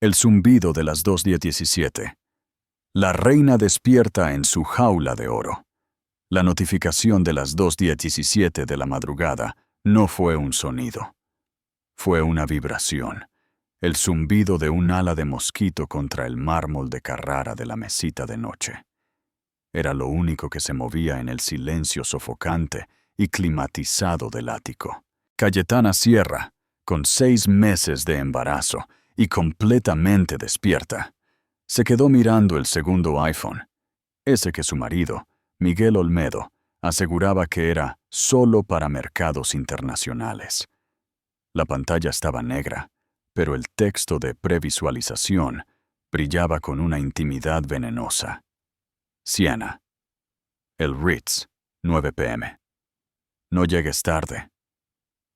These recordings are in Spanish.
El zumbido de las 2:17. La reina despierta en su jaula de oro. La notificación de las 2:17 de la madrugada no fue un sonido. Fue una vibración. El zumbido de un ala de mosquito contra el mármol de Carrara de la mesita de noche. Era lo único que se movía en el silencio sofocante y climatizado del ático. Cayetana Sierra, con 6 meses de embarazo y completamente despierta, se quedó mirando el segundo iPhone, ese que su marido, Miguel Olmedo, aseguraba que era solo para mercados internacionales. La pantalla estaba negra, pero el texto de previsualización brillaba con una intimidad venenosa. Siena. El Ritz, 9 p.m. No llegues tarde.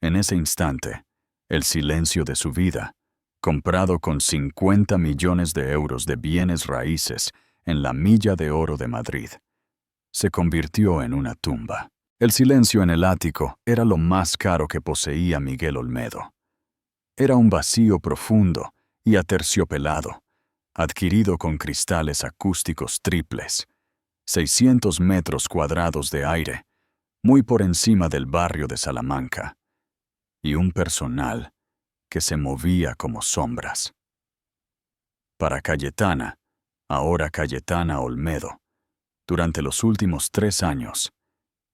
En ese instante, el silencio de su vida, comprado con 50 millones de euros de bienes raíces en la Milla de Oro de Madrid, se convirtió en una tumba. El silencio en el ático era lo más caro que poseía Miguel Olmedo. Era un vacío profundo y aterciopelado, adquirido con cristales acústicos triples, 600 metros cuadrados de aire, muy por encima del barrio de Salamanca, y un personal que se movía como sombras. Para Cayetana, ahora Cayetana Olmedo, durante los últimos 3 años,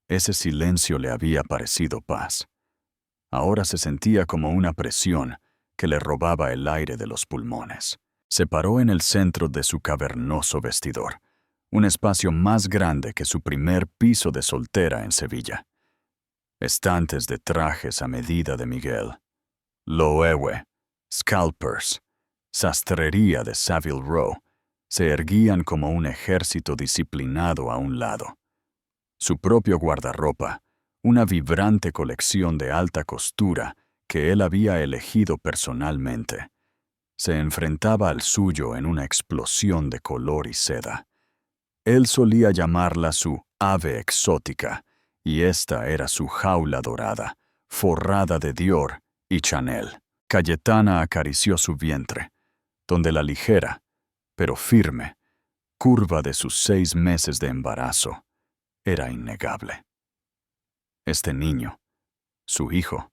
ese silencio le había parecido paz. Ahora se sentía como una presión que le robaba el aire de los pulmones. Se paró en el centro de su cavernoso vestidor, un espacio más grande que su primer piso de soltera en Sevilla. Estantes de trajes a medida de Miguel, Loewe, Scalpers, sastrería de Savile Row, se erguían como un ejército disciplinado a un lado. Su propio guardarropa, una vibrante colección de alta costura que él había elegido personalmente, se enfrentaba al suyo en una explosión de color y seda. Él solía llamarla su ave exótica, y esta era su jaula dorada, forrada de Dior y Chanel. Cayetana acarició su vientre, donde la ligera, pero firme, curva de sus 6 meses de embarazo era innegable. Este niño, su hijo,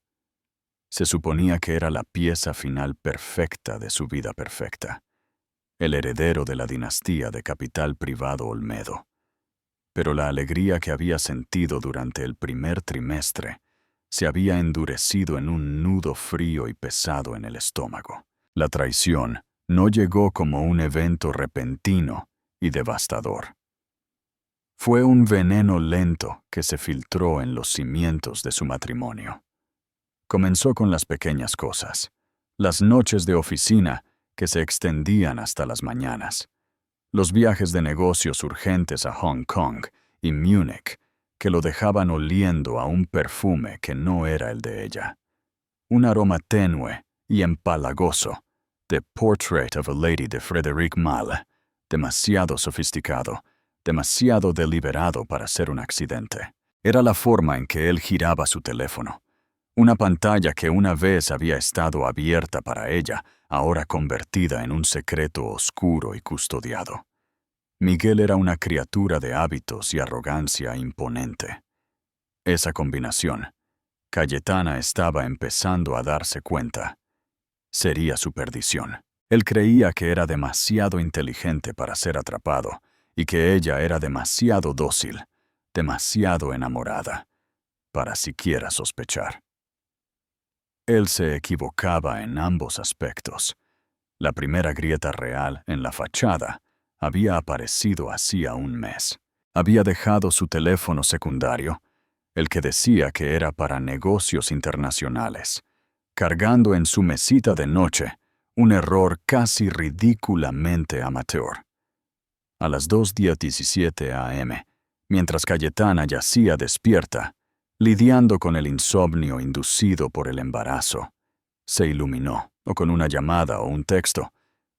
se suponía que era la pieza final perfecta de su vida perfecta, el heredero de la dinastía de capital privado Olmedo. Pero la alegría que había sentido durante el primer trimestre se había endurecido en un nudo frío y pesado en el estómago. La traición no llegó como un evento repentino y devastador. Fue un veneno lento que se filtró en los cimientos de su matrimonio. Comenzó con las pequeñas cosas, las noches de oficina que se extendían hasta las mañanas, los viajes de negocios urgentes a Hong Kong y Múnich que lo dejaban oliendo a un perfume que no era el de ella. Un aroma tenue y empalagoso, The Portrait of a Lady de Frédéric Malle, demasiado sofisticado, demasiado deliberado para ser un accidente. Era la forma en que él giraba su teléfono. Una pantalla que una vez había estado abierta para ella, ahora convertida en un secreto oscuro y custodiado. Miguel era una criatura de hábitos y arrogancia imponente. Esa combinación, Cayetana estaba empezando a darse cuenta, sería su perdición. Él creía que era demasiado inteligente para ser atrapado y que ella era demasiado dócil, demasiado enamorada, para siquiera sospechar. Él se equivocaba en ambos aspectos. La primera grieta real en la fachada había aparecido hacía un mes. Había dejado su teléfono secundario, el que decía que era para negocios internacionales, cargando en su mesita de noche un error casi ridículamente amateur. A las 2:17 a.m., mientras Cayetana yacía despierta, lidiando con el insomnio inducido por el embarazo, se iluminó, no con una llamada o un texto,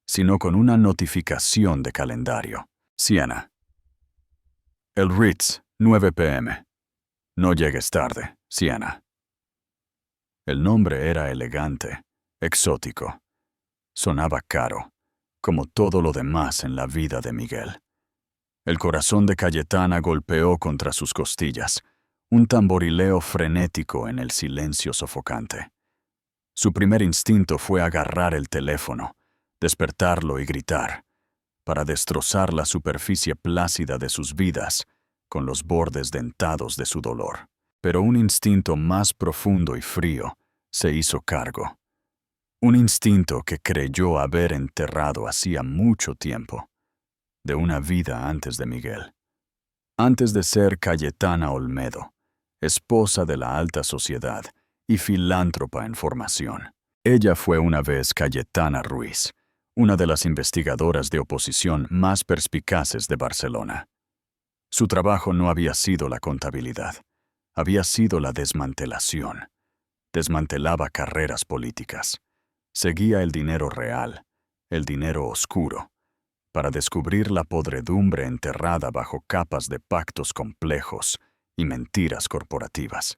sino con una notificación de calendario. Siena. El Ritz, 9 p.m. No llegues tarde, Siena. El nombre era elegante, exótico. Sonaba caro, como todo lo demás en la vida de Miguel. El corazón de Cayetana golpeó contra sus costillas, un tamborileo frenético en el silencio sofocante. Su primer instinto fue agarrar el teléfono, despertarlo y gritar, para destrozar la superficie plácida de sus vidas con los bordes dentados de su dolor. Pero un instinto más profundo y frío se hizo cargo. Un instinto que creyó haber enterrado hacía mucho tiempo, de una vida antes de Miguel. Antes de ser Cayetana Olmedo, esposa de la alta sociedad y filántropa en formación. Ella fue una vez Cayetana Ruiz, una de las investigadoras de oposición más perspicaces de Barcelona. Su trabajo no había sido la contabilidad, había sido la desmantelación. Desmantelaba carreras políticas. Seguía el dinero real, el dinero oscuro, para descubrir la podredumbre enterrada bajo capas de pactos complejos y mentiras corporativas.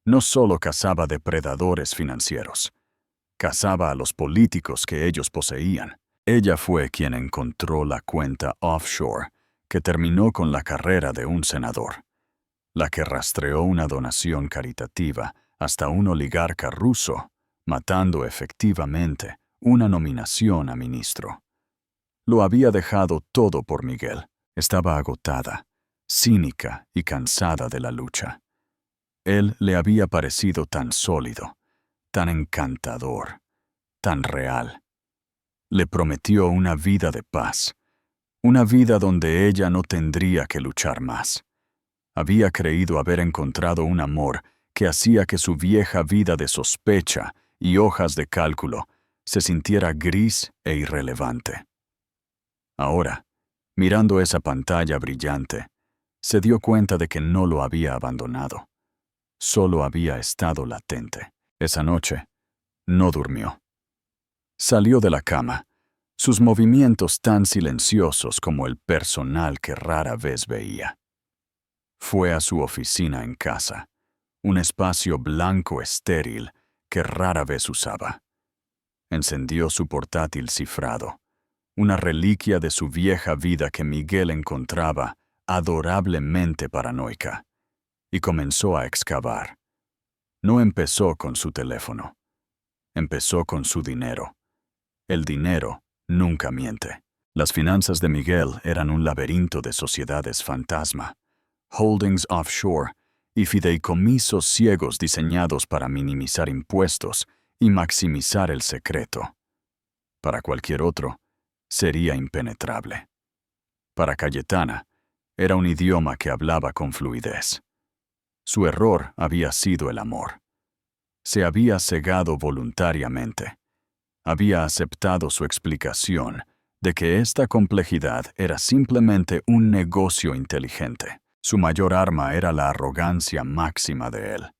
No solo cazaba depredadores financieros, cazaba a los políticos que ellos poseían. Ella fue quien encontró la cuenta offshore que terminó con la carrera de un senador, la que rastreó una donación caritativa hasta un oligarca ruso, matando efectivamente una nominación a ministro. Lo había dejado todo por Miguel. Estaba agotada, cínica y cansada de la lucha. Él le había parecido tan sólido, tan encantador, tan real. Le prometió una vida de paz, una vida donde ella no tendría que luchar más. Había creído haber encontrado un amor que hacía que su vieja vida de sospecha y hojas de cálculo se sintiera gris e irrelevante. Ahora, mirando esa pantalla brillante, se dio cuenta de que no lo había abandonado. Solo había estado latente. Esa noche, no durmió. Salió de la cama, sus movimientos tan silenciosos como el personal que rara vez veía. Fue a su oficina en casa, un espacio blanco estéril que rara vez usaba. Encendió su portátil cifrado, una reliquia de su vieja vida que Miguel encontraba adorablemente paranoica, y comenzó a excavar. No empezó con su teléfono, empezó con su dinero. El dinero nunca miente. Las finanzas de Miguel eran un laberinto de sociedades fantasma, holdings offshore y fideicomisos ciegos diseñados para minimizar impuestos y maximizar el secreto. Para cualquier otro, sería impenetrable. Para Cayetana, era un idioma que hablaba con fluidez. Su error había sido el amor. Se había cegado voluntariamente. Había aceptado su explicación de que esta complejidad era simplemente un negocio inteligente. Su mayor arma era la arrogancia máxima de él.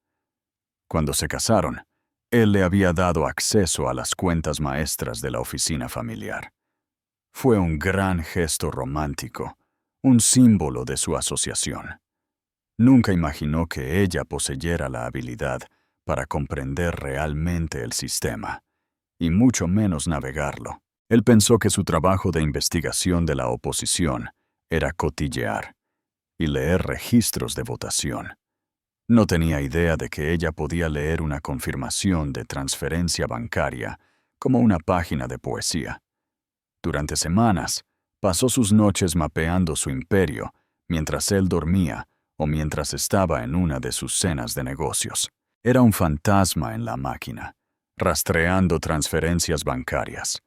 Cuando se casaron, él le había dado acceso a las cuentas maestras de la oficina familiar. Fue un gran gesto romántico, un símbolo de su asociación. Nunca imaginó que ella poseyera la habilidad para comprender realmente el sistema, y mucho menos navegarlo. Él pensó que su trabajo de investigación de la oposición era cotillear y leer registros de votación. No tenía idea de que ella podía leer una confirmación de transferencia bancaria como una página de poesía. Durante semanas, pasó sus noches mapeando su imperio mientras él dormía o mientras estaba en una de sus cenas de negocios. Era un fantasma en la máquina, rastreando transferencias bancarias,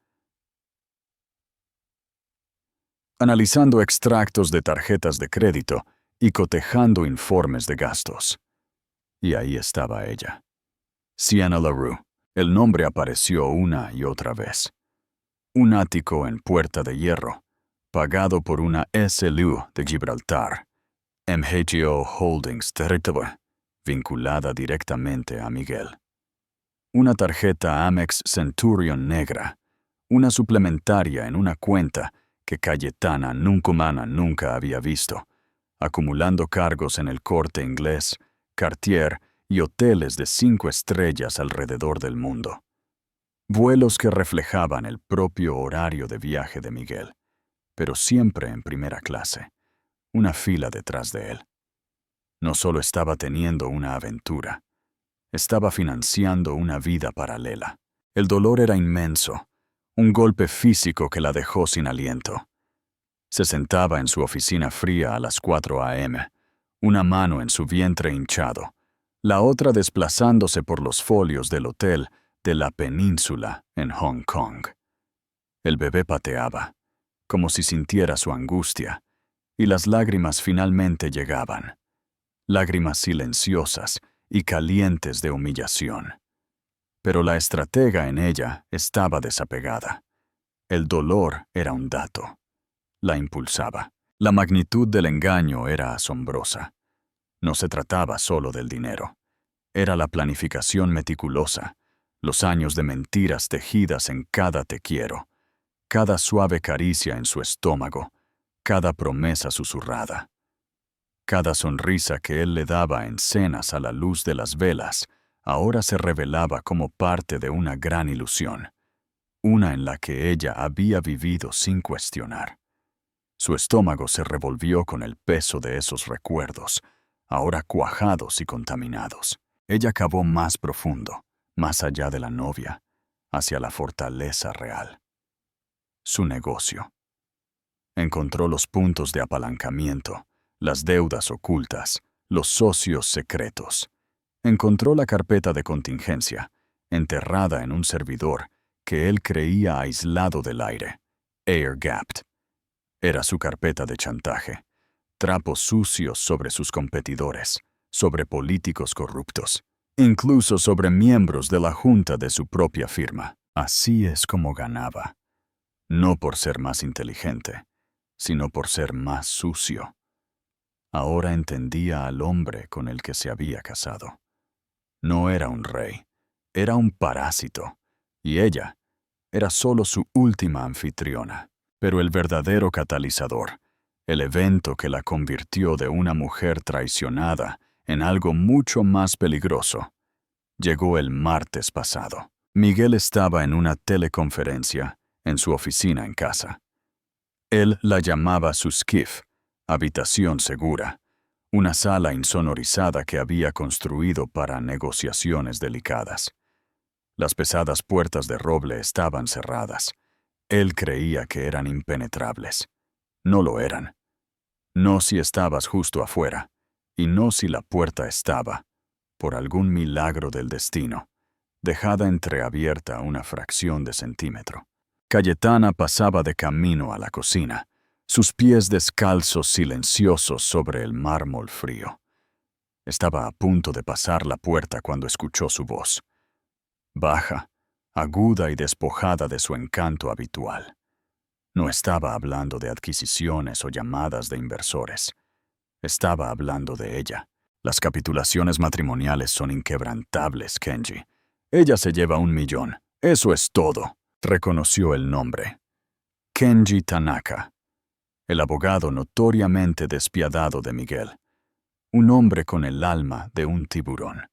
analizando extractos de tarjetas de crédito y cotejando informes de gastos. Y ahí estaba ella. Sienna LaRue. El nombre apareció una y otra vez. Un ático en Puerta de Hierro, pagado por una SLU de Gibraltar, MHO Holdings Territory, vinculada directamente a Miguel. Una tarjeta Amex Centurion negra, una suplementaria en una cuenta que Cayetana nunca había visto, acumulando cargos en el Corte Inglés, Cartier y hoteles de 5 estrellas alrededor del mundo. Vuelos que reflejaban el propio horario de viaje de Miguel, pero siempre en primera clase, una fila detrás de él. No solo estaba teniendo una aventura, estaba financiando una vida paralela. El dolor era inmenso, un golpe físico que la dejó sin aliento. Se sentaba en su oficina fría a las 4 a.m., una mano en su vientre hinchado, la otra desplazándose por los folios del hotel de la Península en Hong Kong. El bebé pateaba, como si sintiera su angustia, y las lágrimas finalmente llegaban. Lágrimas silenciosas y calientes de humillación. Pero la estratega en ella estaba desapegada. El dolor era un dato. La impulsaba. La magnitud del engaño era asombrosa. No se trataba solo del dinero. Era la planificación meticulosa, los años de mentiras tejidas en cada te quiero, cada suave caricia en su estómago, cada promesa susurrada. Cada sonrisa que él le daba en cenas a la luz de las velas, ahora se revelaba como parte de una gran ilusión, una en la que ella había vivido sin cuestionar. Su estómago se revolvió con el peso de esos recuerdos, ahora cuajados y contaminados. Ella cavó más profundo, más allá de la novia, hacia la fortaleza real. Su negocio. Encontró los puntos de apalancamiento, las deudas ocultas, los socios secretos. Encontró la carpeta de contingencia, enterrada en un servidor que él creía aislado del aire, air-gapped. Era su carpeta de chantaje, trapos sucios sobre sus competidores, sobre políticos corruptos, incluso sobre miembros de la junta de su propia firma. Así es como ganaba, no por ser más inteligente, sino por ser más sucio. Ahora entendía al hombre con el que se había casado. No era un rey, era un parásito, y ella era solo su última anfitriona. Pero el verdadero catalizador, el evento que la convirtió de una mujer traicionada en algo mucho más peligroso, llegó el martes pasado. Miguel estaba en una teleconferencia en su oficina en casa. Él la llamaba su skiff, habitación segura, una sala insonorizada que había construido para negociaciones delicadas. Las pesadas puertas de roble estaban cerradas. Él creía que eran impenetrables. No lo eran. No si estabas justo afuera, y no si la puerta estaba, por algún milagro del destino, dejada entreabierta una fracción de centímetro. Cayetana pasaba de camino a la cocina, sus pies descalzos silenciosos sobre el mármol frío. Estaba a punto de pasar la puerta cuando escuchó su voz. Baja, aguda y despojada de su encanto habitual. No estaba hablando de adquisiciones o llamadas de inversores. Estaba hablando de ella. Las capitulaciones matrimoniales son inquebrantables, Kenji. Ella se lleva 1 millón. Eso es todo. Reconoció el nombre. Kenji Tanaka, el abogado notoriamente despiadado de Miguel. Un hombre con el alma de un tiburón.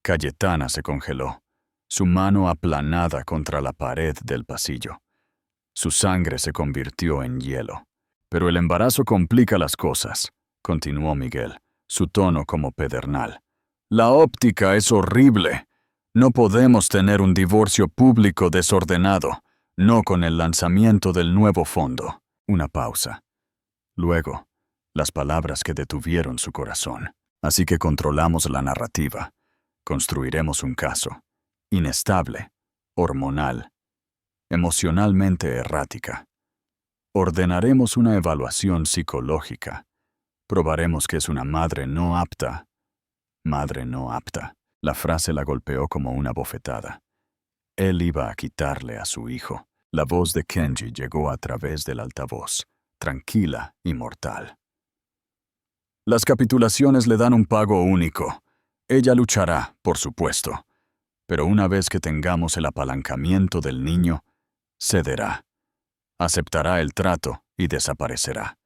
Cayetana se congeló, su mano aplanada contra la pared del pasillo. Su sangre se convirtió en hielo. Pero el embarazo complica las cosas, continuó Miguel, su tono como pedernal. La óptica es horrible. No podemos tener un divorcio público desordenado, no con el lanzamiento del nuevo fondo. Una pausa. Luego, las palabras que detuvieron su corazón. Así que controlamos la narrativa. Construiremos un caso. Inestable, hormonal, emocionalmente errática. Ordenaremos una evaluación psicológica. Probaremos que es una madre no apta. Madre no apta. La frase la golpeó como una bofetada. Él iba a quitarle a su hijo. La voz de Kenji llegó a través del altavoz, tranquila y mortal. Las capitulaciones le dan un pago único. Ella luchará, por supuesto. Pero una vez que tengamos el apalancamiento del niño, cederá. Aceptará el trato y desaparecerá.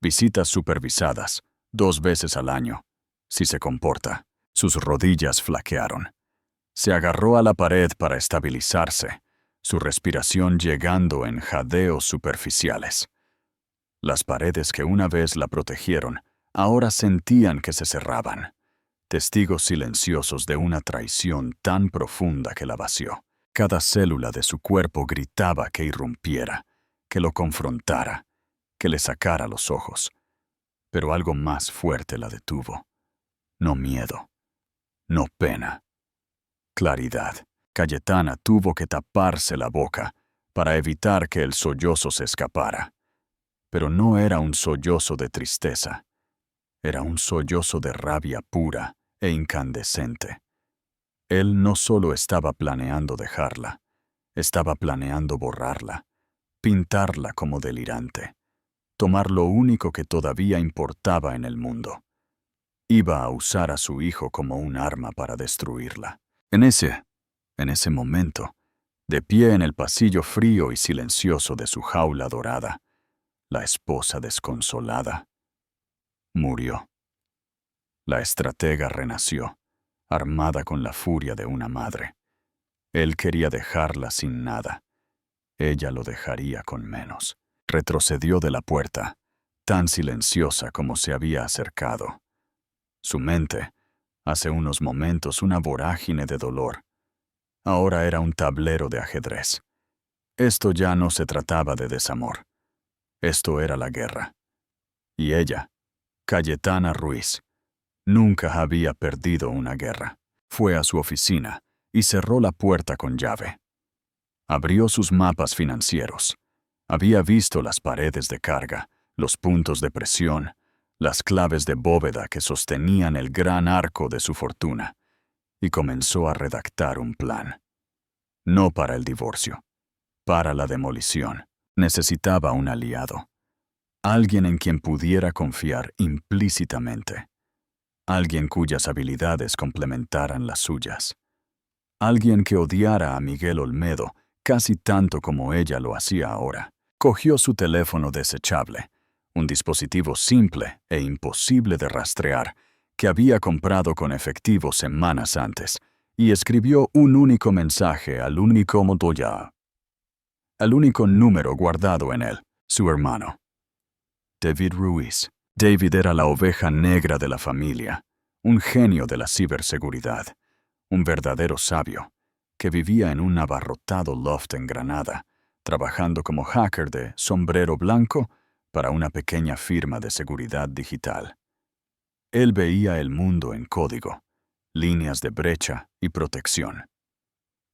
Visitas supervisadas, 2 veces al año, si se comporta. Sus rodillas flaquearon. Se agarró a la pared para estabilizarse, su respiración llegando en jadeos superficiales. Las paredes que una vez la protegieron, ahora sentían que se cerraban, testigos silenciosos de una traición tan profunda que la vació. Cada célula de su cuerpo gritaba que irrumpiera, que lo confrontara, que le sacara los ojos. Pero algo más fuerte la detuvo. No miedo, no pena. Claridad. Cayetana tuvo que taparse la boca para evitar que el sollozo se escapara. Pero no era un sollozo de tristeza. Era un sollozo de rabia pura e incandescente. Él no solo estaba planeando dejarla, estaba planeando borrarla, pintarla como delirante, tomar lo único que todavía importaba en el mundo. Iba a usar a su hijo como un arma para destruirla. En ese momento, de pie en el pasillo frío y silencioso de su jaula dorada, la esposa desconsolada murió. La estratega renació, armada con la furia de una madre. Él quería dejarla sin nada. Ella lo dejaría con menos. Retrocedió de la puerta, tan silenciosa como se había acercado. Su mente, hace unos momentos una vorágine de dolor, ahora era un tablero de ajedrez. Esto ya no se trataba de desamor. Esto era la guerra. Y ella, Cayetana Ruiz, nunca había perdido una guerra. Fue a su oficina y cerró la puerta con llave. Abrió sus mapas financieros. Había visto las paredes de carga, los puntos de presión, las claves de bóveda que sostenían el gran arco de su fortuna, y comenzó a redactar un plan. No para el divorcio, para la demolición. Necesitaba un aliado. Alguien en quien pudiera confiar implícitamente. Alguien cuyas habilidades complementaran las suyas. Alguien que odiara a Miguel Olmedo casi tanto como ella lo hacía ahora. Cogió su teléfono desechable, un dispositivo simple e imposible de rastrear, que había comprado con efectivo semanas antes, y escribió un único mensaje al único número guardado en él, su hermano. David Ruiz. David era la oveja negra de la familia, un genio de la ciberseguridad, un verdadero sabio, que vivía en un abarrotado loft en Granada, trabajando como hacker de sombrero blanco para una pequeña firma de seguridad digital. Él veía el mundo en código, líneas de brecha y protección.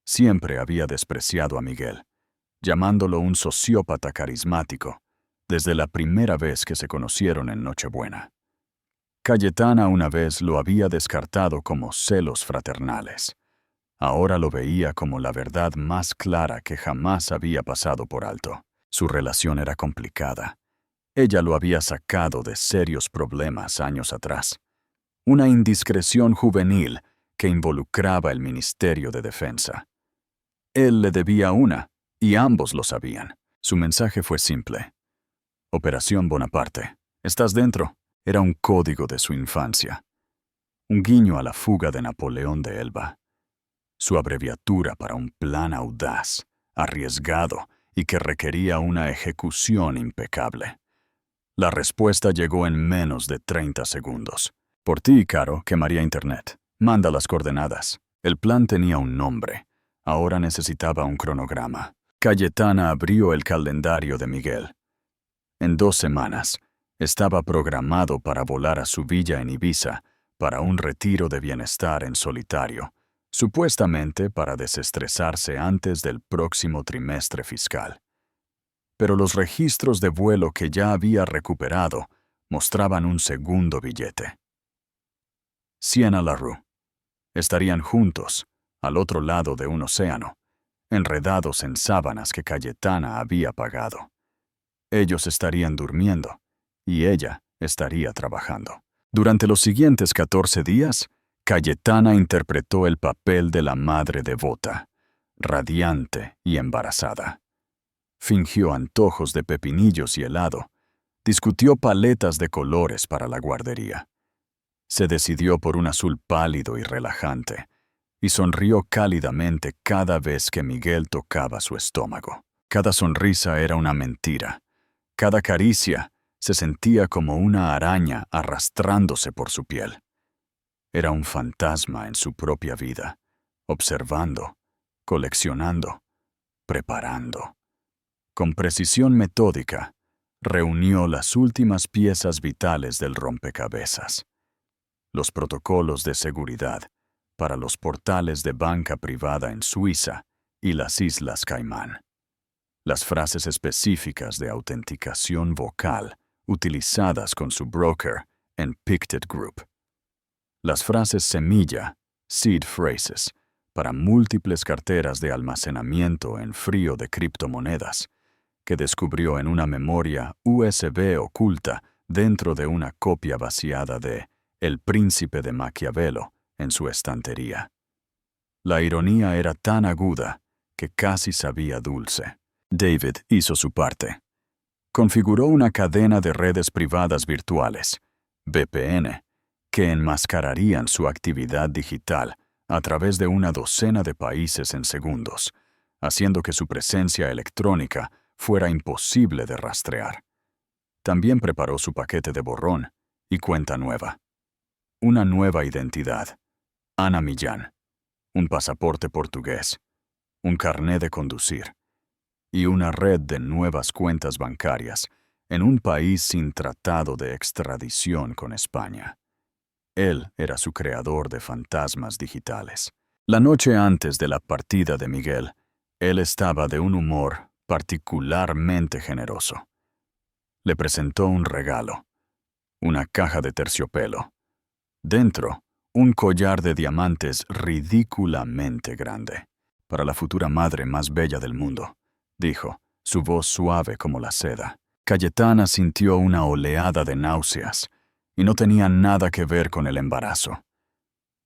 Siempre había despreciado a Miguel, llamándolo un sociópata carismático, desde la primera vez que se conocieron en Nochebuena. Cayetana una vez lo había descartado como celos fraternales. Ahora lo veía como la verdad más clara que jamás había pasado por alto. Su relación era complicada. Ella lo había sacado de serios problemas años atrás. Una indiscreción juvenil que involucraba el Ministerio de Defensa. Él le debía una, y ambos lo sabían. Su mensaje fue simple. Operación Bonaparte. ¿Estás dentro? Era un código de su infancia. Un guiño a la fuga de Napoleón de Elba. Su abreviatura para un plan audaz, arriesgado y que requería una ejecución impecable. La respuesta llegó en menos de 30 segundos. Por ti, Caro, quemaría Internet. Manda las coordenadas. El plan tenía un nombre. Ahora necesitaba un cronograma. Cayetana abrió el calendario de Miguel. En 2 semanas, estaba programado para volar a su villa en Ibiza para un retiro de bienestar en solitario, supuestamente para desestresarse antes del próximo trimestre fiscal. Pero los registros de vuelo que ya había recuperado mostraban un segundo billete. Siena Larue. Estarían juntos, al otro lado de un océano, enredados en sábanas que Cayetana había pagado. Ellos estarían durmiendo, y ella estaría trabajando. Durante los siguientes 14 días, Cayetana interpretó el papel de la madre devota, radiante y embarazada. Fingió antojos de pepinillos y helado, discutió paletas de colores para la guardería. Se decidió por un azul pálido y relajante, y sonrió cálidamente cada vez que Miguel tocaba su estómago. Cada sonrisa era una mentira. Cada caricia se sentía como una araña arrastrándose por su piel. Era un fantasma en su propia vida, observando, coleccionando, preparando. Con precisión metódica, reunió las últimas piezas vitales del rompecabezas. Los protocolos de seguridad para los portales de banca privada en Suiza y las Islas Caimán. Las frases específicas de autenticación vocal utilizadas con su broker en Pictet Group. Las frases semilla, seed phrases, para múltiples carteras de almacenamiento en frío de criptomonedas, que descubrió en una memoria USB oculta dentro de una copia vaciada de El Príncipe de Maquiavelo en su estantería. La ironía era tan aguda que casi sabía dulce. David hizo su parte. Configuró una cadena de redes privadas virtuales, VPN, que enmascararían su actividad digital a través de una docena de países en segundos, haciendo que su presencia electrónica fuera imposible de rastrear. También preparó su paquete de borrón y cuenta nueva. Una nueva identidad, Ana Millán, un pasaporte portugués, un carné de conducir y una red de nuevas cuentas bancarias en un país sin tratado de extradición con España. Él era su creador de fantasmas digitales. La noche antes de la partida de Miguel, él estaba de un humor particularmente generoso. Le presentó un regalo, una caja de terciopelo. Dentro, un collar de diamantes ridículamente grande. Para la futura madre más bella del mundo, dijo, su voz suave como la seda. Cayetana sintió una oleada de náuseas, y no tenía nada que ver con el embarazo.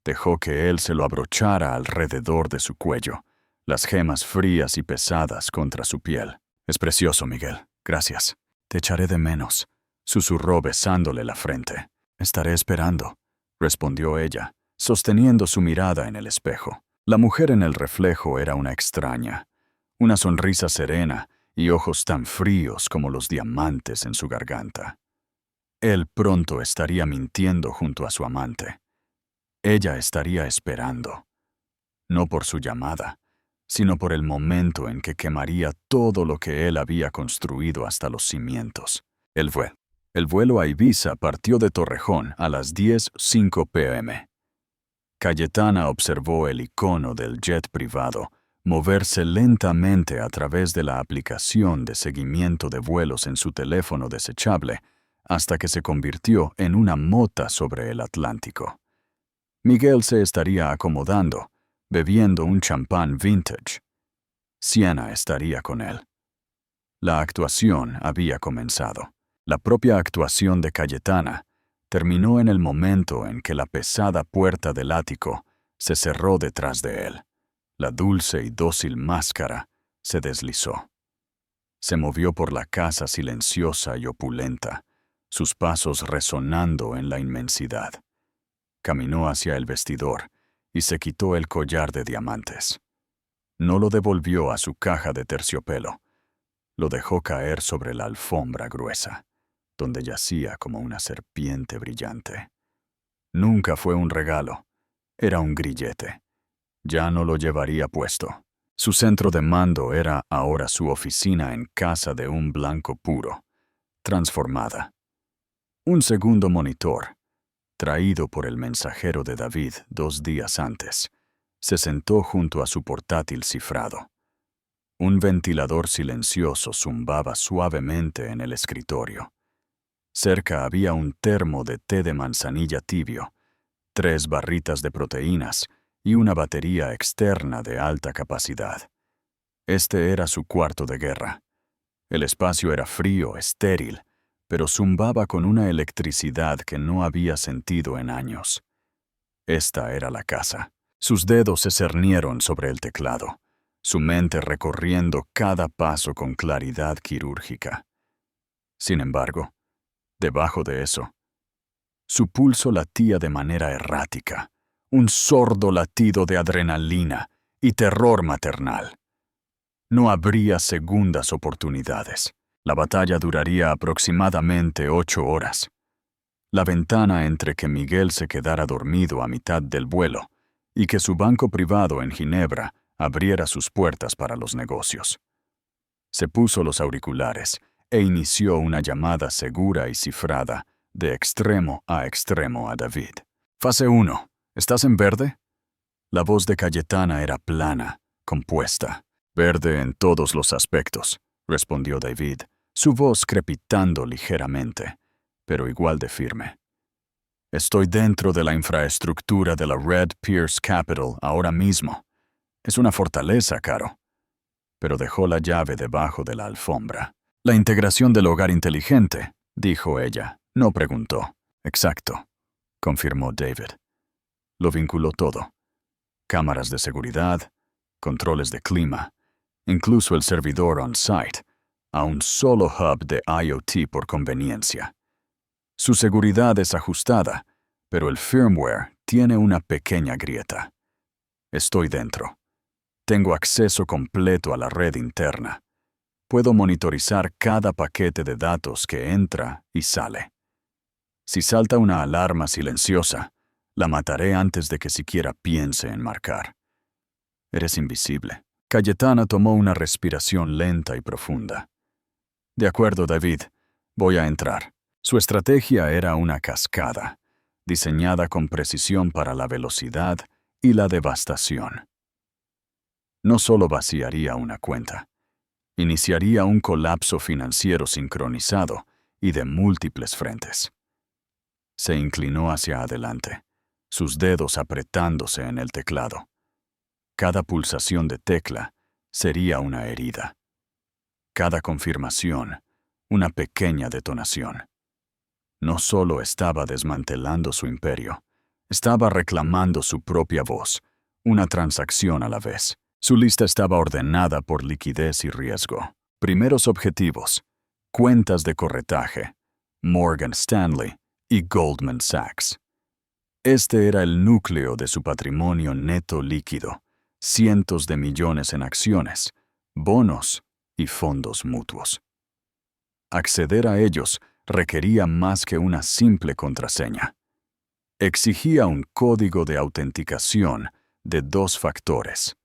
Dejó que él se lo abrochara alrededor de su cuello, las gemas frías y pesadas contra su piel. Es precioso, Miguel. Gracias. Te echaré de menos, susurró besándole la frente. Estaré esperando, respondió ella, sosteniendo su mirada en el espejo. La mujer en el reflejo era una extraña, una sonrisa serena y ojos tan fríos como los diamantes en su garganta. Él pronto estaría mintiendo junto a su amante. Ella estaría esperando, no por su llamada, sino por el momento en que quemaría todo lo que él había construido hasta los cimientos. El vuelo a Ibiza partió de Torrejón a las 10:05 p.m. Cayetana observó el icono del jet privado moverse lentamente a través de la aplicación de seguimiento de vuelos en su teléfono desechable hasta que se convirtió en una mota sobre el Atlántico. Miguel se estaría acomodando, bebiendo un champán vintage. Siena estaría con él. La actuación había comenzado. La propia actuación de Cayetana terminó en el momento en que la pesada puerta del ático se cerró detrás de él. La dulce y dócil máscara se deslizó. Se movió por la casa silenciosa y opulenta, sus pasos resonando en la inmensidad. Caminó hacia el vestidor y se quitó el collar de diamantes. No lo devolvió a su caja de terciopelo. Lo dejó caer sobre la alfombra gruesa, donde yacía como una serpiente brillante. Nunca fue un regalo, era un grillete. Ya no lo llevaría puesto. Su centro de mando era ahora su oficina en casa de un blanco puro, transformada. Un segundo monitor, traído por el mensajero de David 2 días antes, se sentó junto a su portátil cifrado. Un ventilador silencioso zumbaba suavemente en el escritorio. Cerca había un termo de té de manzanilla tibio, 3 barritas de proteínas y una batería externa de alta capacidad. Este era su cuarto de guerra. El espacio era frío, estéril, pero zumbaba con una electricidad que no había sentido en años. Esta era la casa. Sus dedos se cernieron sobre el teclado, su mente recorriendo cada paso con claridad quirúrgica. Sin embargo, debajo de eso, su pulso latía de manera errática, un sordo latido de adrenalina y terror maternal. No habría segundas oportunidades. La batalla duraría aproximadamente 8 horas. La ventana entre que Miguel se quedara dormido a mitad del vuelo y que su banco privado en Ginebra abriera sus puertas para los negocios. Se puso los auriculares e inició una llamada segura y cifrada de extremo a David. Fase 1. ¿Estás en verde? La voz de Cayetana era plana, compuesta. Verde en todos los aspectos, respondió David, su voz crepitando ligeramente, pero igual de firme. Estoy dentro de la infraestructura de la Red Pierce Capital ahora mismo. Es una fortaleza, Caro. Pero dejó la llave debajo de la alfombra. La integración del hogar inteligente, dijo ella. No preguntó. Exacto, confirmó David. Lo vinculó todo. Cámaras de seguridad, controles de clima, incluso el servidor on-site, a un solo hub de IoT por conveniencia. Su seguridad es ajustada, pero el firmware tiene una pequeña grieta. Estoy dentro. Tengo acceso completo a la red interna. Puedo monitorizar cada paquete de datos que entra y sale. Si salta una alarma silenciosa, la mataré antes de que siquiera piense en marcar. Eres invisible. Cayetana tomó una respiración lenta y profunda. De acuerdo, David. Voy a entrar. Su estrategia era una cascada, diseñada con precisión para la velocidad y la devastación. No solo vaciaría una cuenta, iniciaría un colapso financiero sincronizado y de múltiples frentes. Se inclinó hacia adelante, sus dedos apretándose en el teclado. Cada pulsación de tecla sería una herida. Cada confirmación, una pequeña detonación. No solo estaba desmantelando su imperio, estaba reclamando su propia voz, una transacción a la vez. Su lista estaba ordenada por liquidez y riesgo. Primeros objetivos: cuentas de corretaje, Morgan Stanley y Goldman Sachs. Este era el núcleo de su patrimonio neto líquido, cientos de millones en acciones, bonos y fondos mutuos. Acceder a ellos requería más que una simple contraseña. Exigía un código de autenticación de 2 factores,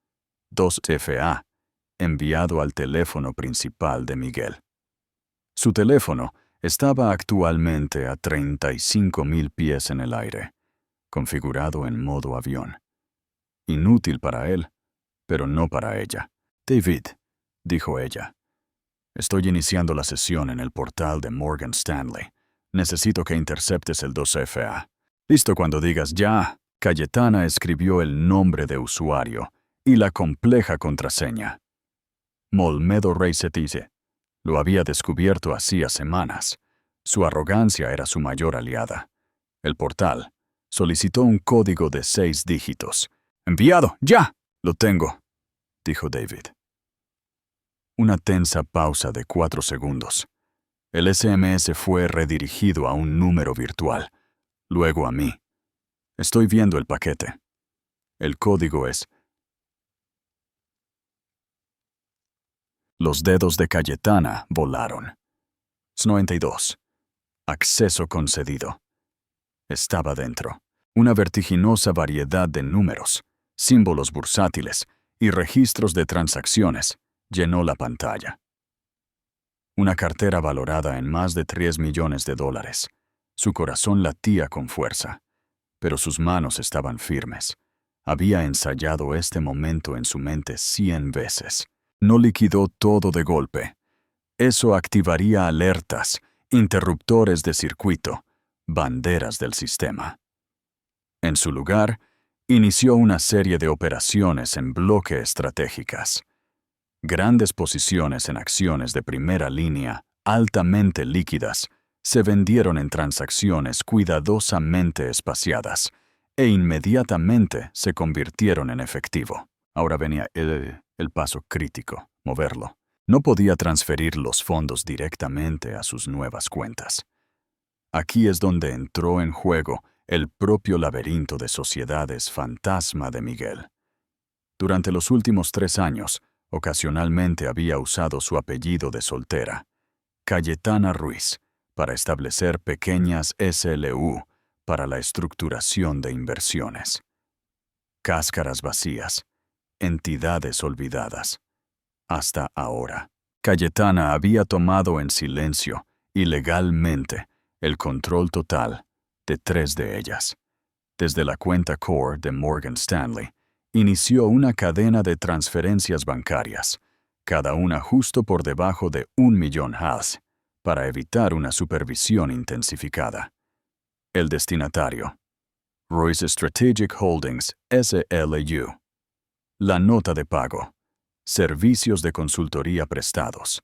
2FA, enviado al teléfono principal de Miguel. Su teléfono estaba actualmente a 35,000 pies en el aire, configurado en modo avión. Inútil para él, pero no para ella. David, dijo ella. Estoy iniciando la sesión en el portal de Morgan Stanley. Necesito que interceptes el 2FA. Listo cuando digas ya. Cayetana escribió el nombre de usuario y la compleja contraseña. Molmedo Reisetice. Lo había descubierto hacía semanas. Su arrogancia era su mayor aliada. El portal solicitó un código de 6 dígitos. ¡Enviado! ¡Ya! Lo tengo, dijo David. Una tensa pausa de 4 segundos. El SMS fue redirigido a un número virtual, luego a mí. Estoy viendo el paquete. El código es... Los dedos de Cayetana volaron. 92. Acceso concedido. Estaba dentro. Una vertiginosa variedad de números, símbolos bursátiles y registros de transacciones llenó la pantalla. Una cartera valorada en más de $3 millones. Su corazón latía con fuerza, pero sus manos estaban firmes. Había ensayado este momento en su mente 100 veces. No liquidó todo de golpe. Eso activaría alertas, interruptores de circuito, banderas del sistema. En su lugar, inició una serie de operaciones en bloque estratégicas. Grandes posiciones en acciones de primera línea, altamente líquidas, se vendieron en transacciones cuidadosamente espaciadas e inmediatamente se convirtieron en efectivo. Ahora venía el paso crítico, moverlo. No podía transferir los fondos directamente a sus nuevas cuentas. Aquí es donde entró en juego el propio laberinto de sociedades fantasma de Miguel. Durante los últimos 3 años, ocasionalmente había usado su apellido de soltera, Cayetana Ruiz, para establecer pequeñas SLU para la estructuración de inversiones. Cáscaras vacías, entidades olvidadas. Hasta ahora, Cayetana había tomado en silencio, ilegalmente, el control total de 3 de ellas. Desde la cuenta Core de Morgan Stanley, inició una cadena de transferencias bancarias, cada una justo por debajo de 1.000.000 HALS, para evitar una supervisión intensificada. El destinatario: Ruiz Strategic Holdings SLU. La nota de pago: servicios de consultoría prestados.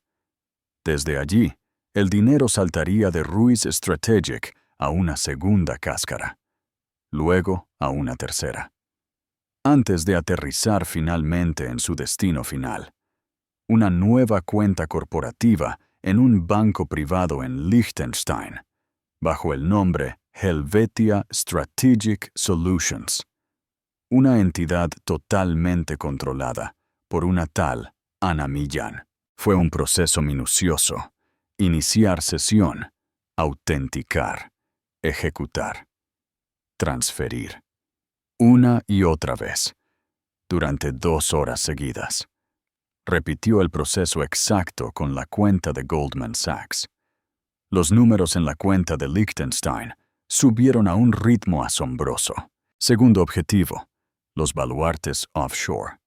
Desde allí, el dinero saltaría de Ruiz Strategic a una segunda cáscara, luego a una tercera, antes de aterrizar finalmente en su destino final, una nueva cuenta corporativa en un banco privado en Liechtenstein, bajo el nombre Helvetia Strategic Solutions, una entidad totalmente controlada por una tal Ana Millán. Fue un proceso minucioso: iniciar sesión, autenticar, ejecutar, transferir, una y otra vez, durante 2 horas seguidas. Repitió el proceso exacto con la cuenta de Goldman Sachs. Los números en la cuenta de Liechtenstein subieron a un ritmo asombroso. Segundo objetivo: los baluartes offshore.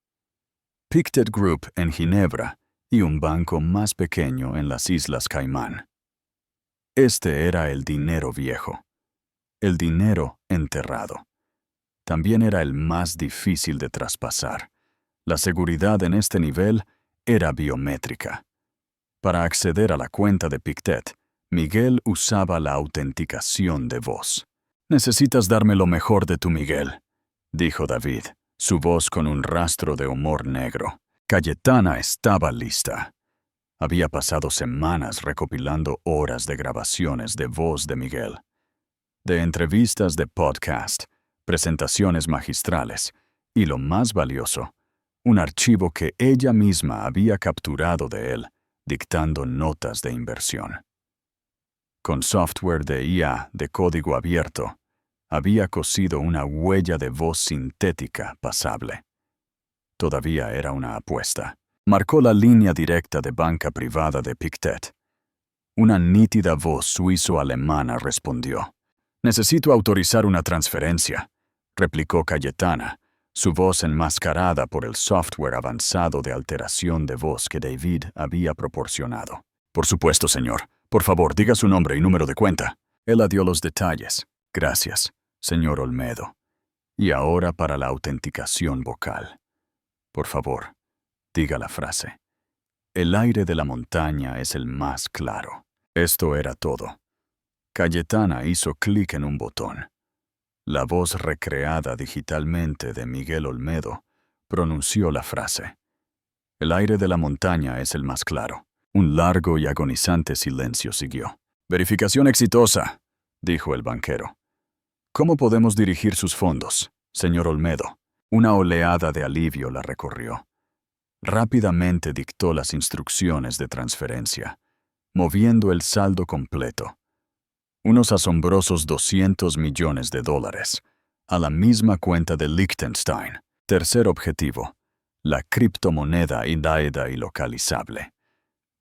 Pictet Group en Ginebra y un banco más pequeño en las Islas Caimán. Este era el dinero viejo, el dinero enterrado. También era el más difícil de traspasar. La seguridad en este nivel era biométrica. Para acceder a la cuenta de Pictet, Miguel usaba la autenticación de voz. «Necesitas darme lo mejor de tu Miguel», dijo David, su voz con un rastro de humor negro. Cayetana estaba lista. Había pasado semanas recopilando horas de grabaciones de voz de Miguel, de entrevistas de podcast, presentaciones magistrales y, lo más valioso, un archivo que ella misma había capturado de él, dictando notas de inversión. Con software de IA de código abierto, había cosido una huella de voz sintética pasable. Todavía era una apuesta. Marcó la línea directa de banca privada de Pictet. Una nítida voz suizo-alemana respondió. «Necesito autorizar una transferencia», replicó Cayetana, su voz enmascarada por el software avanzado de alteración de voz que David había proporcionado. «Por supuesto, señor. Por favor, diga su nombre y número de cuenta». Él dio los detalles. «Gracias, señor Olmedo. Y ahora para la autenticación vocal. Por favor, diga la frase. El aire de la montaña es el más claro». Esto era todo. Cayetana hizo clic en un botón. La voz recreada digitalmente de Miguel Olmedo pronunció la frase. El aire de la montaña es el más claro. Un largo y agonizante silencio siguió. «Verificación exitosa», dijo el banquero. «¿Cómo podemos dirigir sus fondos, señor Olmedo?» Una oleada de alivio la recorrió. Rápidamente dictó las instrucciones de transferencia, moviendo el saldo completo. Unos asombrosos $200 millones, a la misma cuenta de Liechtenstein. Tercer objetivo: la criptomoneda híbrida y localizable.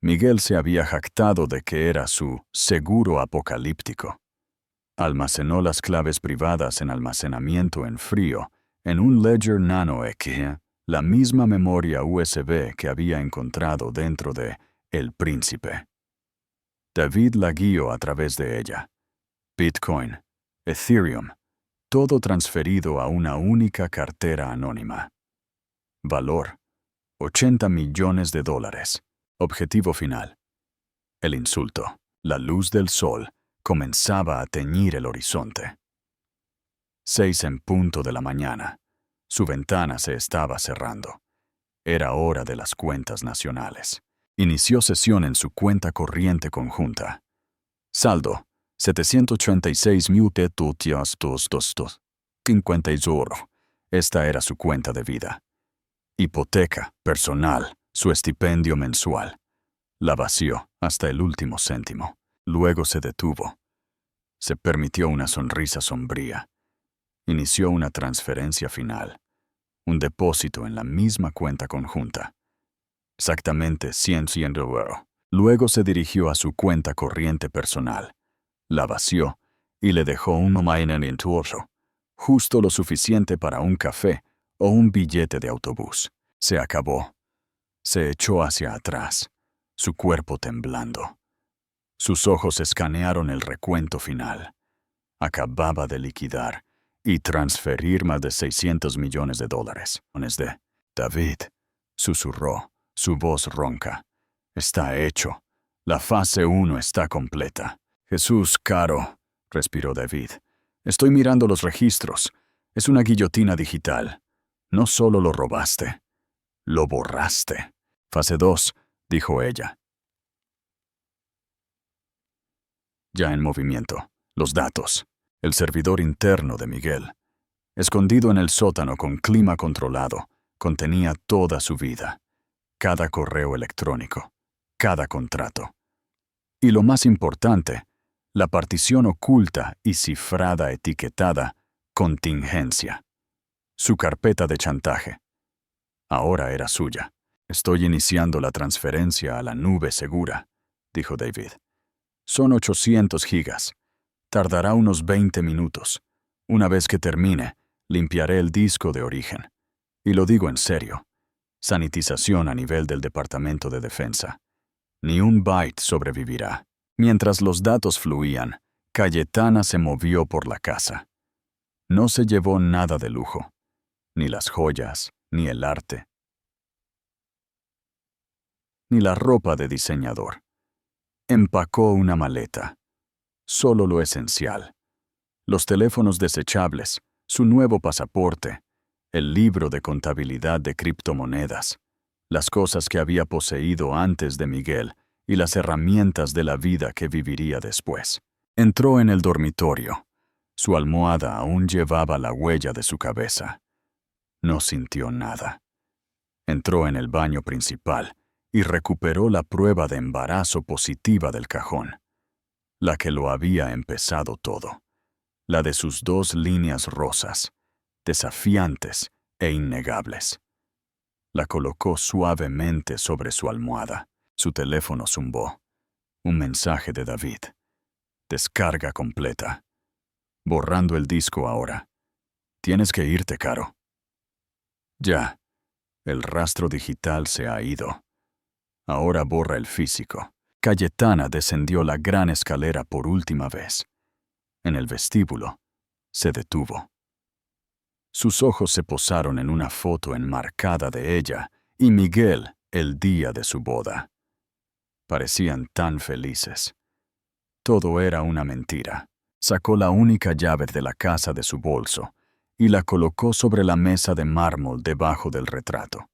Miguel se había jactado de que era su seguro apocalíptico. Almacenó las claves privadas en almacenamiento en frío en un Ledger Nano X, la misma memoria USB que había encontrado dentro de El Príncipe. David la guió a través de ella. Bitcoin, Ethereum, todo transferido a una única cartera anónima. Valor: $80 millones. Objetivo final: el insulto. La luz del sol comenzaba a teñir el horizonte. 6 en punto de la mañana. Su ventana se estaba cerrando. Era hora de las cuentas nacionales. Inició sesión en su cuenta corriente conjunta. Saldo: $786.250. Esta era su cuenta de vida. Hipoteca, personal, su estipendio mensual. La vació hasta el último céntimo. Luego se detuvo. Se permitió una sonrisa sombría. Inició una transferencia final. Un depósito en la misma cuenta conjunta. Exactamente 100 euros. Luego se dirigió a su cuenta corriente personal. La vació y le dejó un en el torso, justo lo suficiente para un café o un billete de autobús. Se acabó. Se echó hacia atrás, su cuerpo temblando. Sus ojos escanearon el recuento final. Acababa de liquidar y transferir más de $600 millones. David, susurró, su voz ronca. Está hecho. La fase 1 está completa. Jesús, caro, respiró David. Estoy mirando los registros. Es una guillotina digital. No solo lo robaste, lo borraste. Fase 2, dijo ella. Ya en movimiento. Los datos. El servidor interno de Miguel. Escondido en el sótano con clima controlado, contenía toda su vida. Cada correo electrónico. Cada contrato. Y lo más importante, la partición oculta y cifrada etiquetada contingencia. Su carpeta de chantaje. Ahora era suya. Estoy iniciando la transferencia a la nube segura, dijo David. Son 800 gigas. Tardará unos 20 minutos. Una vez que termine, limpiaré el disco de origen. Y lo digo en serio. Sanitización a nivel del Departamento de Defensa. Ni un byte sobrevivirá. Mientras los datos fluían, Cayetana se movió por la casa. No se llevó nada de lujo. Ni las joyas, ni el arte, ni la ropa de diseñador. Empacó una maleta. Solo lo esencial. Los teléfonos desechables, su nuevo pasaporte, el libro de contabilidad de criptomonedas, las cosas que había poseído antes de Miguel y las herramientas de la vida que viviría después. Entró en el dormitorio. Su almohada aún llevaba la huella de su cabeza. No sintió nada. Entró en el baño principal y recuperó la prueba de embarazo positiva del cajón, la que lo había empezado todo, la de sus 2 líneas rosas, desafiantes e innegables. La colocó suavemente sobre su almohada. Su teléfono zumbó. Un mensaje de David. Descarga completa. Borrando el disco ahora. Tienes que irte, Caro. Ya. El rastro digital se ha ido. Ahora borra el físico. Cayetana descendió la gran escalera por última vez. En el vestíbulo, se detuvo. Sus ojos se posaron en una foto enmarcada de ella y Miguel el día de su boda. Parecían tan felices. Todo era una mentira. Sacó la única llave de la casa de su bolso y la colocó sobre la mesa de mármol debajo del retrato.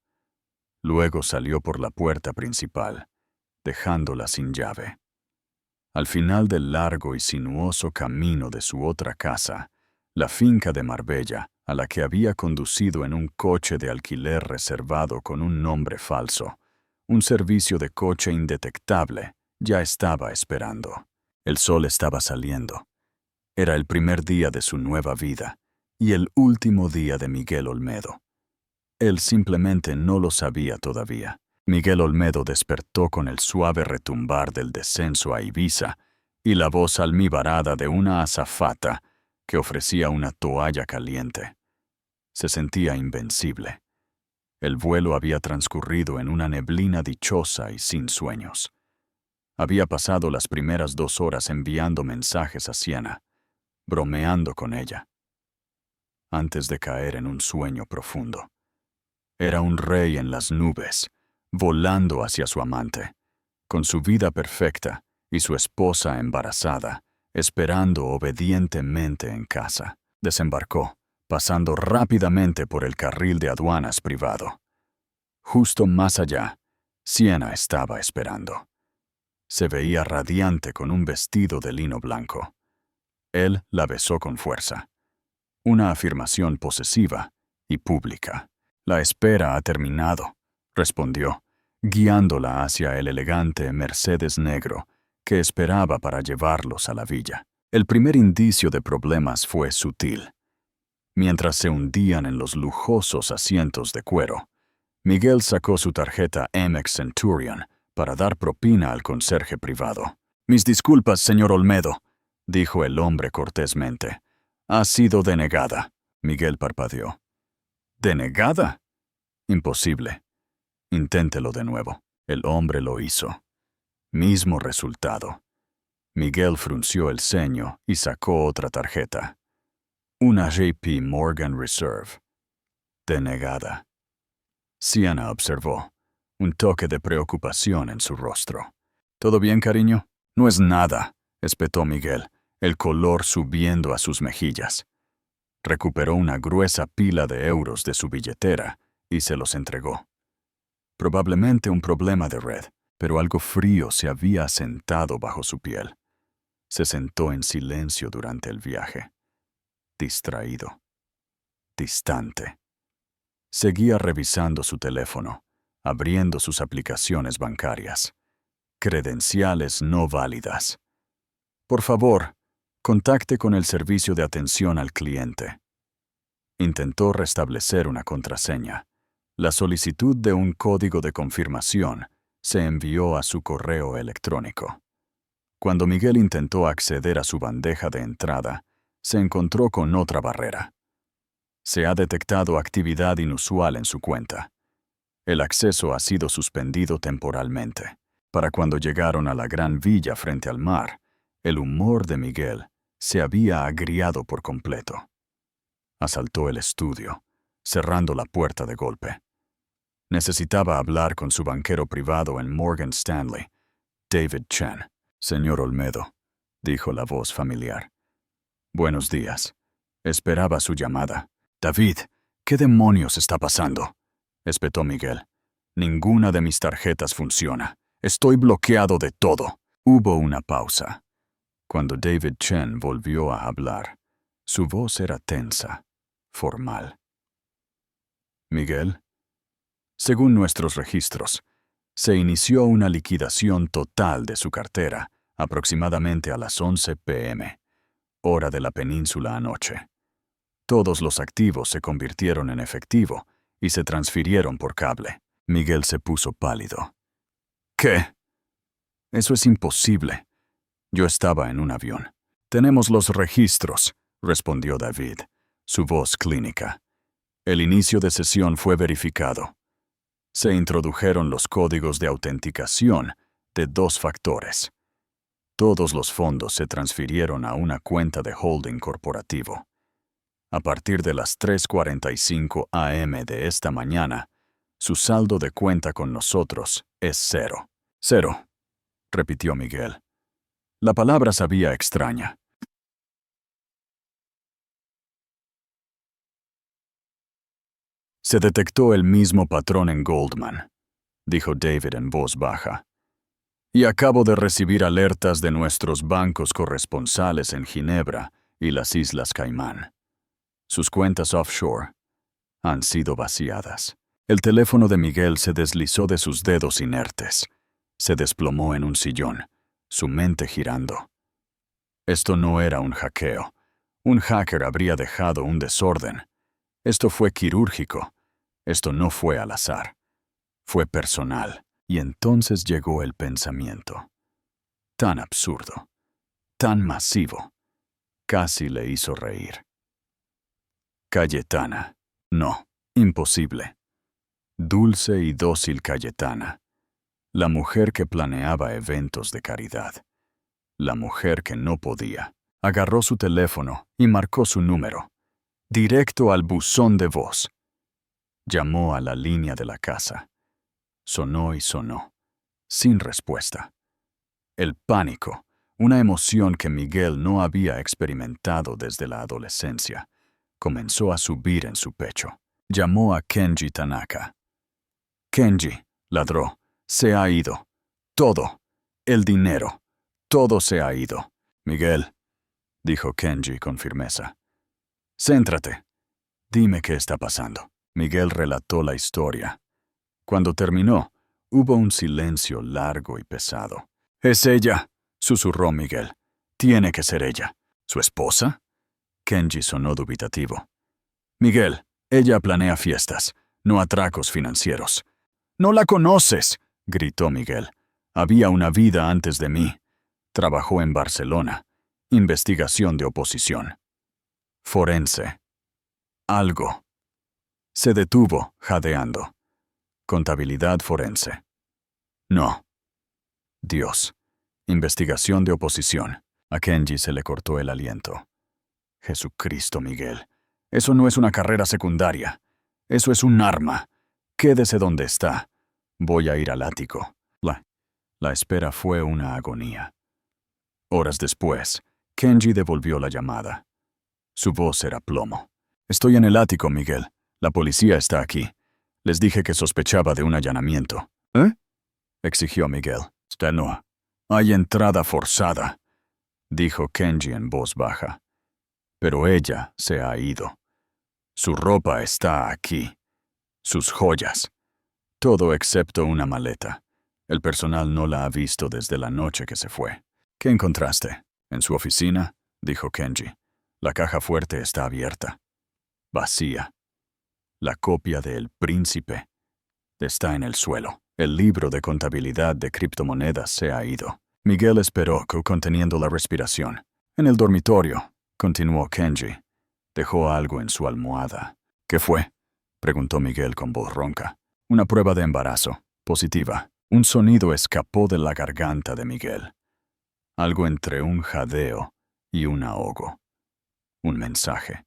Luego salió por la puerta principal, dejándola sin llave. Al final del largo y sinuoso camino de su otra casa, la finca de Marbella, a la que había conducido en un coche de alquiler reservado con un nombre falso, un servicio de coche indetectable, ya estaba esperando. El sol estaba saliendo. Era el primer día de su nueva vida y el último día de Miguel Olmedo. Él simplemente no lo sabía todavía. Miguel Olmedo despertó con el suave retumbar del descenso a Ibiza y la voz almibarada de una azafata que ofrecía una toalla caliente. Se sentía invencible. El vuelo había transcurrido en una neblina dichosa y sin sueños. Había pasado las primeras 2 horas enviando mensajes a Siena, bromeando con ella, antes de caer en un sueño profundo. Era un rey en las nubes, volando hacia su amante, con su vida perfecta y su esposa embarazada, esperando obedientemente en casa. Desembarcó, pasando rápidamente por el carril de aduanas privado. Justo más allá, Siena estaba esperando. Se veía radiante con un vestido de lino blanco. Él la besó con fuerza. Una afirmación posesiva y pública. La espera ha terminado, respondió, guiándola hacia el elegante Mercedes negro que esperaba para llevarlos a la villa. El primer indicio de problemas fue sutil. Mientras se hundían en los lujosos asientos de cuero, Miguel sacó su tarjeta Amex Centurion para dar propina al conserje privado. «Mis disculpas, señor Olmedo», dijo el hombre cortésmente. «Ha sido denegada». Miguel parpadeó. «¿Denegada?» «Imposible. Inténtelo de nuevo». El hombre lo hizo. Mismo resultado. Miguel frunció el ceño y sacó otra tarjeta. Una JP Morgan Reserve. Denegada. Sienna observó, un toque de preocupación en su rostro. «¿Todo bien, cariño?» «No es nada», espetó Miguel, el color subiendo a sus mejillas. Recuperó una gruesa pila de euros de su billetera y se los entregó. Probablemente un problema de red, pero algo frío se había asentado bajo su piel. Se sentó en silencio durante el viaje. Distraído. Distante. Seguía revisando su teléfono, abriendo sus aplicaciones bancarias. Credenciales no válidas. «Por favor, contacte con el servicio de atención al cliente». Intentó restablecer una contraseña. La solicitud de un código de confirmación se envió a su correo electrónico. Cuando Miguel intentó acceder a su bandeja de entrada, se encontró con otra barrera. Se ha detectado actividad inusual en su cuenta. El acceso ha sido suspendido temporalmente. Para cuando llegaron a la gran villa frente al mar, el humor de Miguel se había agriado por completo. Asaltó el estudio, cerrando la puerta de golpe. Necesitaba hablar con su banquero privado en Morgan Stanley, David Chen. «Señor Olmedo», dijo la voz familiar. «Buenos días. Esperaba su llamada». «David, ¿qué demonios está pasando?», espetó Miguel. «Ninguna de mis tarjetas funciona. Estoy bloqueado de todo». Hubo una pausa. Cuando David Chen volvió a hablar, su voz era tensa, formal. «Miguel, según nuestros registros, se inició una liquidación total de su cartera aproximadamente a las 11 p.m., hora de la península anoche. Todos los activos se convirtieron en efectivo y se transfirieron por cable». Miguel se puso pálido. «¿Qué?» «Eso es imposible. Yo estaba en un avión». «Tenemos los registros», respondió David, su voz clínica. «El inicio de sesión fue verificado. Se introdujeron los códigos de autenticación de 2 factores. Todos los fondos se transfirieron a una cuenta de holding corporativo. A partir de las 3:45 a.m. de esta mañana, su saldo de cuenta con nosotros es 0. «Cero», repitió Miguel. La palabra sabía extraña. «Se detectó el mismo patrón en Goldman», dijo David en voz baja. «Y acabo de recibir alertas de nuestros bancos corresponsales en Ginebra y las Islas Caimán. Sus cuentas offshore han sido vaciadas». El teléfono de Miguel se deslizó de sus dedos inertes. Se desplomó en un sillón, su mente girando. Esto no era un hackeo. Un hacker habría dejado un desorden. Esto fue quirúrgico. Esto no fue al azar. Fue personal. Y entonces llegó el pensamiento. Tan absurdo. Tan masivo. Casi le hizo reír. Cayetana. No, imposible. Dulce y dócil Cayetana. La mujer que planeaba eventos de caridad. La mujer que no podía. Agarró su teléfono y marcó su número. Directo al buzón de voz. Llamó a la línea de la casa. Sonó y sonó. Sin respuesta. El pánico, una emoción que Miguel no había experimentado desde la adolescencia, comenzó a subir en su pecho. Llamó a Kenji Tanaka. «Kenji», ladró, «se ha ido. Todo. El dinero. Todo se ha ido». «Miguel», dijo Kenji con firmeza. Céntrate. Dime qué está pasando. Miguel relató la historia. Cuando terminó, hubo un silencio largo y pesado. «Es ella», susurró Miguel. «Tiene que ser ella». ¿Su esposa? Kenji sonó dubitativo. «Miguel, ella planea fiestas, no atracos financieros». «No la conoces», gritó Miguel. «Había una vida antes de mí. Trabajó en Barcelona. Investigación de oposición. Forense. Algo». Se detuvo, jadeando. «Contabilidad forense». «No». «Dios. Investigación de oposición». A Kenji se le cortó el aliento. «Jesucristo, Miguel. Eso no es una carrera secundaria. Eso es un arma. Quédese donde está. Voy a ir al ático». La espera fue una agonía. Horas después, Kenji devolvió la llamada. Su voz era plomo. «Estoy en el ático, Miguel. La policía está aquí. Les dije que sospechaba de un allanamiento». «¿Eh?», exigió Miguel. «No. Hay entrada forzada», dijo Kenji en voz baja. «Pero ella se ha ido. Su ropa está aquí. Sus joyas. Todo excepto una maleta. El personal no la ha visto desde la noche que se fue». «¿Qué encontraste?» «En su oficina», dijo Kenji. «La caja fuerte está abierta. Vacía. La copia de El Príncipe está en el suelo. El libro de contabilidad de criptomonedas se ha ido». Miguel esperó, conteniendo la respiración. «En el dormitorio», continuó Kenji. «Dejó algo en su almohada». «¿Qué fue?», preguntó Miguel con voz ronca. «Una prueba de embarazo. Positiva». Un sonido escapó de la garganta de Miguel. Algo entre un jadeo y un ahogo. Un mensaje.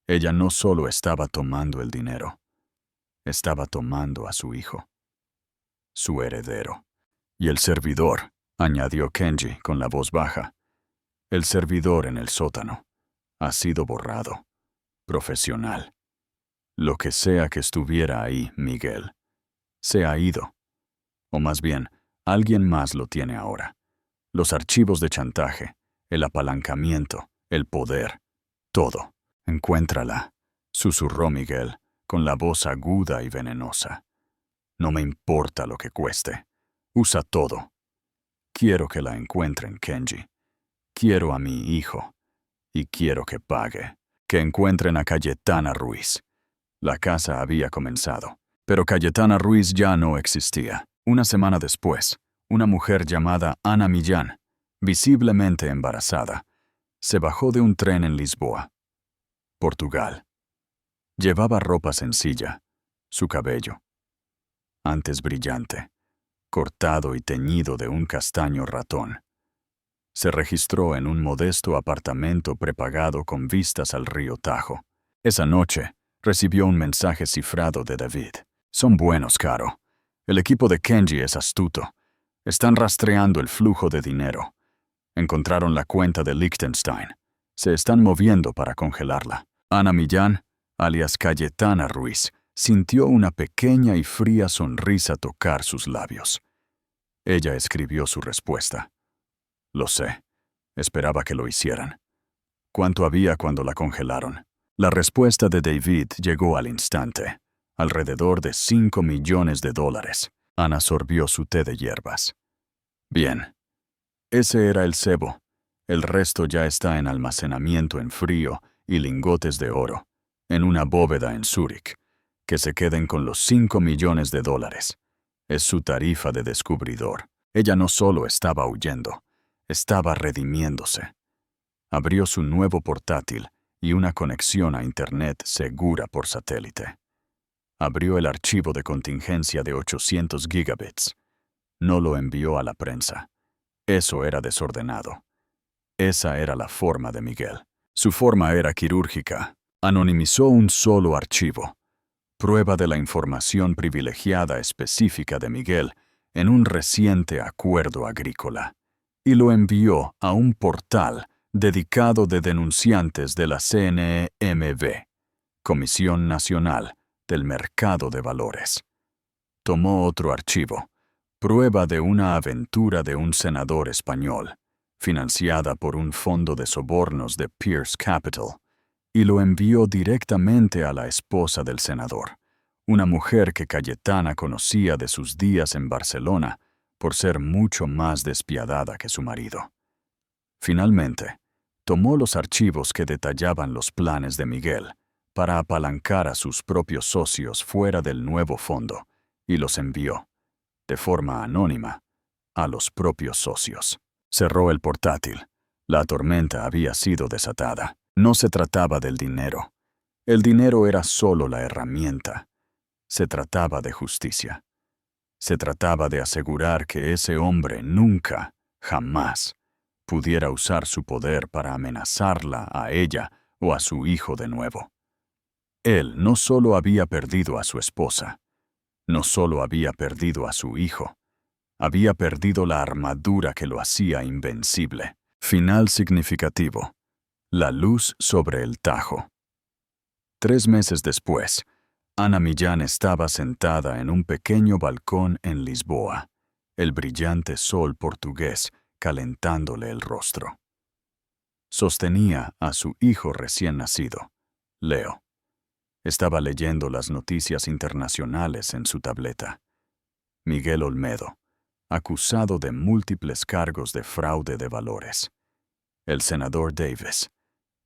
Ella no solo estaba tomando el dinero, estaba tomando a su hijo, su heredero. «Y el servidor», añadió Kenji con la voz baja. «El servidor en el sótano. Ha sido borrado. Profesional. Lo que sea que estuviera ahí, Miguel, se ha ido. O más bien, alguien más lo tiene ahora. Los archivos de chantaje, el apalancamiento, el poder, todo. Encuéntrala», susurró Miguel, con la voz aguda y venenosa. «No me importa lo que cueste. Usa todo. Quiero que la encuentren, Kenji. Quiero a mi hijo. Y quiero que pague. Que encuentren a Cayetana Ruiz». La caza había comenzado, pero Cayetana Ruiz ya no existía. Una semana después, una mujer llamada Ana Millán, visiblemente embarazada, se bajó de un tren en Lisboa, Portugal. Llevaba ropa sencilla, su cabello, antes brillante, cortado y teñido de un castaño ratón. Se registró en un modesto apartamento prepagado con vistas al río Tajo. Esa noche, recibió un mensaje cifrado de David. «Son buenos, Caro. El equipo de Kenji es astuto. Están rastreando el flujo de dinero. Encontraron la cuenta de Liechtenstein. Se están moviendo para congelarla». Ana Millán, alias Cayetana Ruiz, sintió una pequeña y fría sonrisa tocar sus labios. Ella escribió su respuesta. «Lo sé. Esperaba que lo hicieran». «¿Cuánto había cuando la congelaron?» La respuesta de David llegó al instante. Alrededor de $5 millones. Ana sorbió su té de hierbas. «Bien. Ese era el cebo. El resto ya está en almacenamiento en frío y lingotes de oro, en una bóveda en Zúrich. Que se queden con los $5 millones. Es su tarifa de descubridor». Ella no solo estaba huyendo, estaba redimiéndose. Abrió su nuevo portátil y una conexión a Internet segura por satélite. Abrió el archivo de contingencia de 800 gigabits. No lo envió a la prensa. Eso era desordenado. Esa era la forma de Miguel. Su forma era quirúrgica. Anonimizó un solo archivo. Prueba de la información privilegiada específica de Miguel en un reciente acuerdo agrícola. Y lo envió a un portal dedicado de denunciantes de la CNMV, Comisión Nacional del Mercado de Valores. Tomó otro archivo, prueba de una aventura de un senador español, financiada por un fondo de sobornos de Pierce Capital, y lo envió directamente a la esposa del senador, una mujer que Cayetana conocía de sus días en Barcelona por ser mucho más despiadada que su marido. Finalmente, tomó los archivos que detallaban los planes de Miguel para apalancar a sus propios socios fuera del nuevo fondo y los envió, de forma anónima, a los propios socios. Cerró el portátil. La tormenta había sido desatada. No se trataba del dinero. El dinero era solo la herramienta. Se trataba de justicia. Se trataba de asegurar que ese hombre nunca, jamás, pudiera usar su poder para amenazarla a ella o a su hijo de nuevo. Él no solo había perdido a su esposa, no solo había perdido a su hijo, había perdido la armadura que lo hacía invencible. Final significativo. La luz sobre el Tajo. 3 meses después, Ana Millán estaba sentada en un pequeño balcón en Lisboa, el brillante sol portugués calentándole el rostro. Sostenía a su hijo recién nacido, Leo. Estaba leyendo las noticias internacionales en su tableta. Miguel Olmedo, acusado de múltiples cargos de fraude de valores. El senador Davis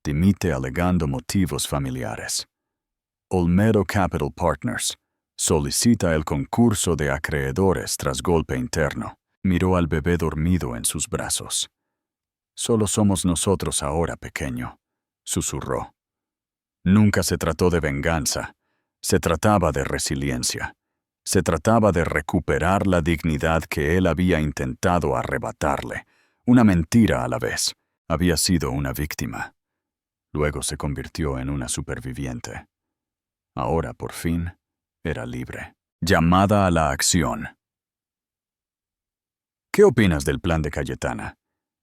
dimite alegando motivos familiares. Olmedo Capital Partners solicita el concurso de acreedores tras golpe interno. Miró al bebé dormido en sus brazos. «Solo somos nosotros ahora, pequeño», susurró. Nunca se trató de venganza. Se trataba de resiliencia. Se trataba de recuperar la dignidad que él había intentado arrebatarle. Una mentira a la vez. Había sido una víctima. Luego se convirtió en una superviviente. Ahora, por fin, era libre. Llamada a la acción. ¿Qué opinas del plan de Cayetana?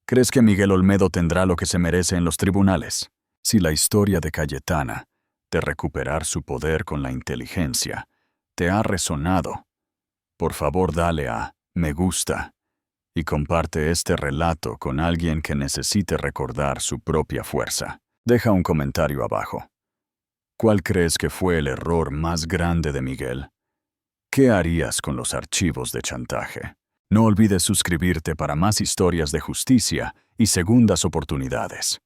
¿Crees que Miguel Olmedo tendrá lo que se merece en los tribunales? Si la historia de Cayetana, de recuperar su poder con la inteligencia, te ha resonado, por favor dale a me gusta y comparte este relato con alguien que necesite recordar su propia fuerza. Deja un comentario abajo. ¿Cuál crees que fue el error más grande de Miguel? ¿Qué harías con los archivos de chantaje? No olvides suscribirte para más historias de justicia y segundas oportunidades.